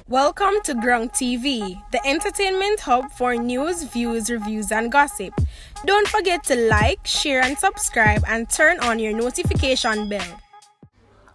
Welcome to GRUNG TV, the entertainment hub for news, views, reviews, and gossip. Don't forget to like, share, and subscribe, and turn on your notification bell.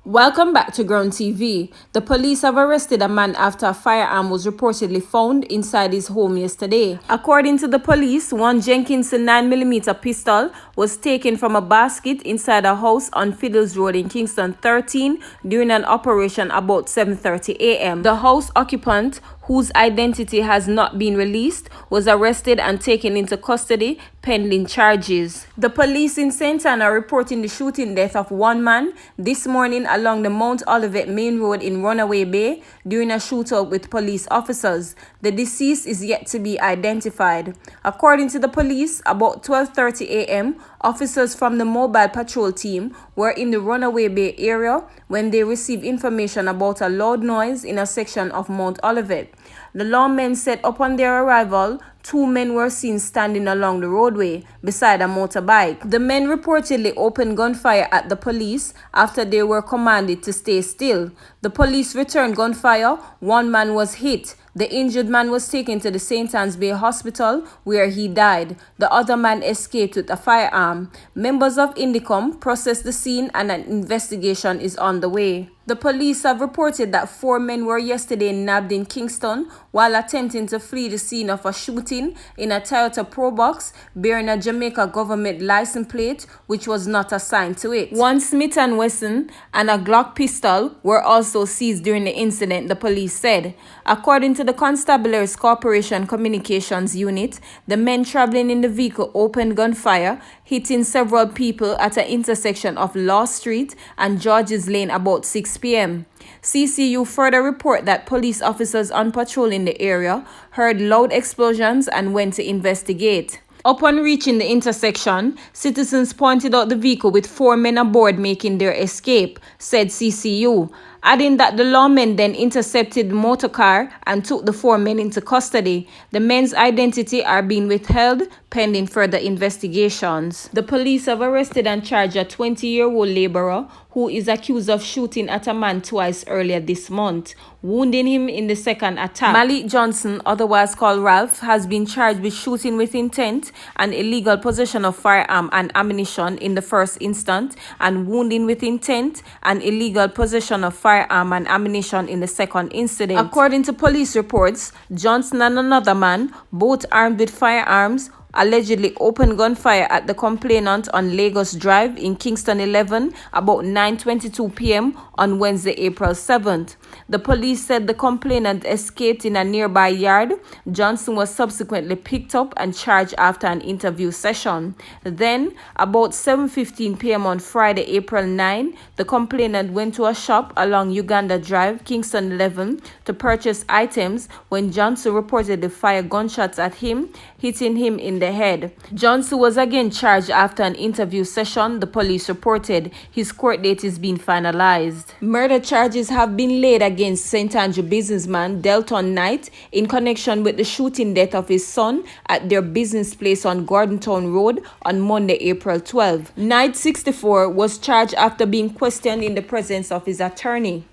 Welcome back to GRUNG TV. The police have arrested a man after a firearm was reportedly found inside his home yesterday. According to the police, one Jenkinson 9mm pistol was taken from a basket inside a house on Fiddles Road in Kingston 13 during an operation about 7:30 a.m. The house occupant, whose identity has not been released, was arrested and taken into custody pending charges. The police in St. Ann are reporting the shooting death of one man this morning along the Mount Olivet Main Road in Runaway Bay during a shootout with police officers. The deceased is yet to be identified. According to the police, about 12:30 a.m., officers from the mobile patrol team were in the Runaway Bay area when they received information about a loud noise in a section of Mount Olivet. The lawmen said upon their arrival, two men were seen standing along the roadway beside a motorbike. The men reportedly opened gunfire at the police after they were commanded to stay still. The police returned gunfire. One man was hit. The injured man was taken to the St. Anne's Bay Hospital where he died. The other man escaped with a firearm. Members of Indicom processed the scene and an investigation is on the way. The police have reported that 4 men were yesterday nabbed in Kingston while attempting to flee the scene of a shooting in a Toyota Probox bearing a Jamaica government license plate which was not assigned to it. One Smith & Wesson and a Glock pistol were also seized during the incident, the police said. According to the Constabulary's Corporation Communications Unit, the men traveling in the vehicle opened gunfire, hitting several people at an intersection of Law Street and George's Lane about 6 p.m. CCU further report that police officers on patrol in the area heard loud explosions and went to investigate. Upon reaching the intersection, citizens pointed out the vehicle with 4 men aboard making their escape, said CCU, adding that the lawmen then intercepted the motor car and took the 4 men into custody. The men's identity are being withheld pending further investigations. The police have arrested and charged a 20-year-old laborer who is accused of shooting at a man twice earlier this month, wounding him in the second attack. Malik Johnson, otherwise called Ralph, has been charged with shooting with intent and illegal possession of firearm and ammunition in the first instance and wounding with intent and illegal possession of firearm and ammunition in the second incident. According to police reports, Johnson and another man, both armed with firearms, allegedly opened gunfire at the complainant on Lagos Drive in Kingston 11 about 9:22 p.m. on Wednesday, April 7th. The police said the complainant escaped in a nearby yard. Johnson was subsequently picked up and charged after an interview session. Then, about 7:15 p.m. on Friday, April 9, the complainant went to a shop along Uganda Drive, Kingston 11, to purchase items when Johnson reportedly fired gunshots at him, hitting him in the head. Johnson was again charged after an interview session, the police reported. His court date is being finalized. Murder charges have been laid against St. Andrew businessman Delton Knight in connection with the shooting death of his son at their business place on Gordontown Road on Monday, April 12. Knight, 64, was charged after being questioned in the presence of his attorney.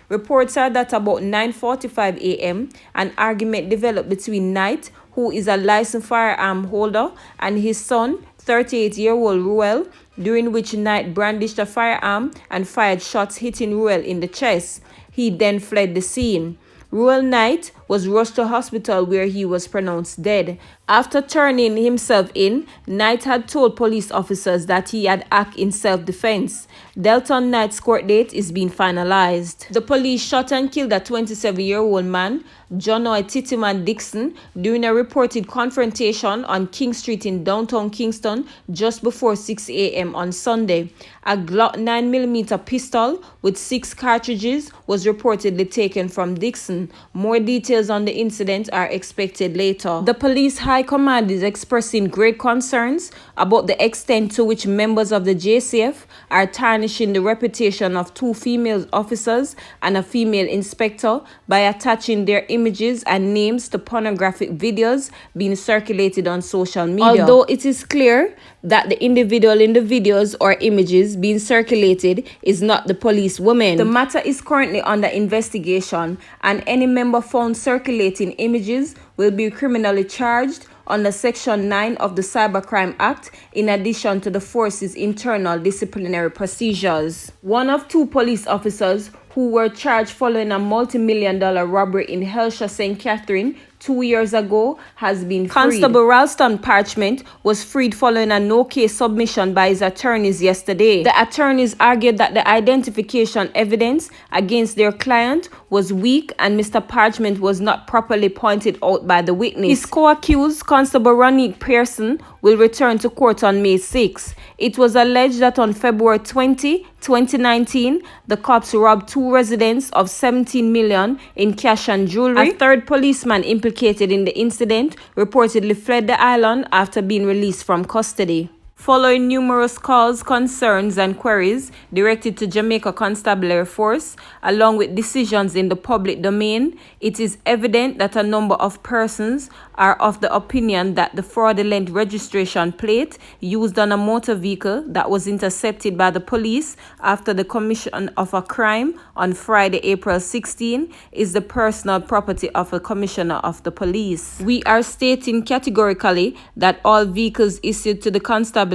Reports are that about 9:45 a.m., an argument developed between Knight, who is a licensed firearm holder, and his son, 38-year-old Ruel, during which Knight brandished a firearm and fired shots hitting Ruel in the chest. He then fled the scene. Ruel Knight was rushed to hospital where he was pronounced dead. After turning himself in, Knight had told police officers that he had acted in self-defense. Delton Knight's court date is being finalized. The police shot and killed a 27-year-old man, Jonoy Titiman Dixon, during a reported confrontation on King Street in downtown Kingston just before 6 a.m. on Sunday. A Glock 9mm pistol with 6 cartridges was reportedly taken from Dixon. More details details on the incident are expected later. The police high command is expressing great concerns about the extent to which members of the JCF are tarnishing the reputation of 2 female officers and a female inspector by attaching their images and names to pornographic videos being circulated on social media. Although it is clear that the individual in the videos or images being circulated is not the police woman. The matter is currently under investigation, and any member found circulating images will be criminally charged under Section 9 of the Cybercrime Act, in addition to the force's internal disciplinary procedures. One of 2 police officers who were charged following a multi-million-dollar robbery in Helsha, St. Catherine 2 years ago has been freed. Constable Ralston Parchment was freed following a no-case submission by his attorneys yesterday. The attorneys argued that the identification evidence against their client was weak and Mr. Parchment was not properly pointed out by the witness. His co-accused, Constable Ronique Pearson, will return to court on May 6. It was alleged that on February 20, 2019, the cops robbed 2 residents of $17 million in cash and jewelry. A third policeman implicated in the incident reportedly fled the island after being released from custody. Following numerous calls, concerns, and queries directed to Jamaica Constabulary Force, along with decisions in the public domain, it is evident that a number of persons are of the opinion that the fraudulent registration plate used on a motor vehicle that was intercepted by the police after the commission of a crime on Friday, April 16, is the personal property of a commissioner of the police. We are stating categorically that all vehicles issued to the constabulary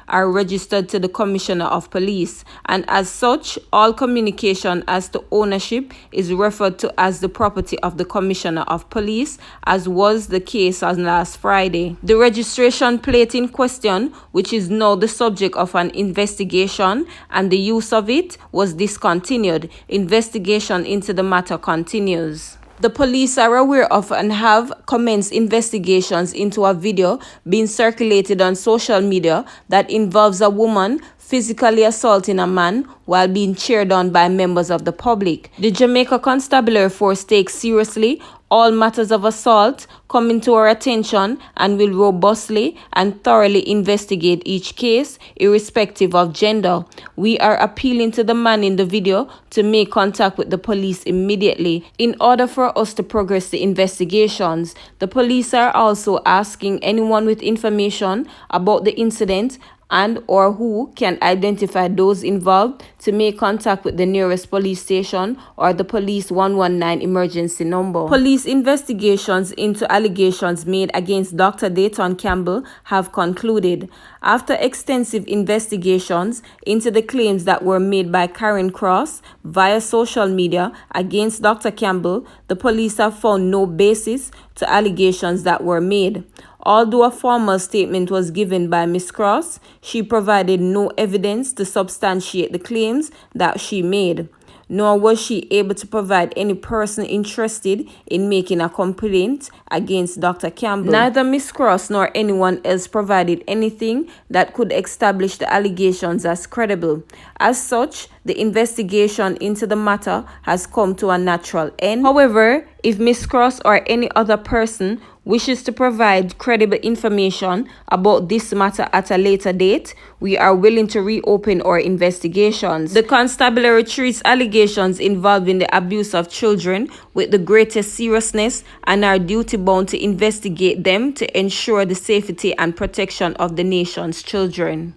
are registered to the commissioner of police, and as such, all communication as to ownership is referred to as the property of the commissioner of police, as was the case on last Friday. The registration plate in question, which is now the subject of an investigation, and the use of it was discontinued. Investigation into the matter continues. The police are aware of and have commenced investigations into a video being circulated on social media that involves a woman physically assaulting a man while being cheered on by members of the public. The Jamaica Constabulary Force takes seriously all matters of assault coming to our attention and will robustly and thoroughly investigate each case, irrespective of gender. We are appealing to the man in the video to make contact with the police immediately in order for us to progress the investigations. The police are also asking anyone with information about the incident and or who can identify those involved to make contact with the nearest police station or the police 119 emergency number. Police investigations into allegations made against Dr. Dayton Campbell have concluded. After extensive investigations into the claims that were made by Karen Cross via social media against Dr. Campbell, the police have found no basis to allegations that were made. Although a formal statement was given by Ms. Cross, she provided no evidence to substantiate the claims that she made, nor was she able to provide any person interested in making a complaint against Dr. Campbell. Neither Ms. Cross nor anyone else provided anything that could establish the allegations as credible. As such, the investigation into the matter has come to a natural end. However, if Ms. Cross or any other person wishes to provide credible information about this matter at a later date, we are willing to reopen our investigations. The constabulary treats allegations involving the abuse of children with the greatest seriousness and are duty-bound to investigate them to ensure the safety and protection of the nation's children.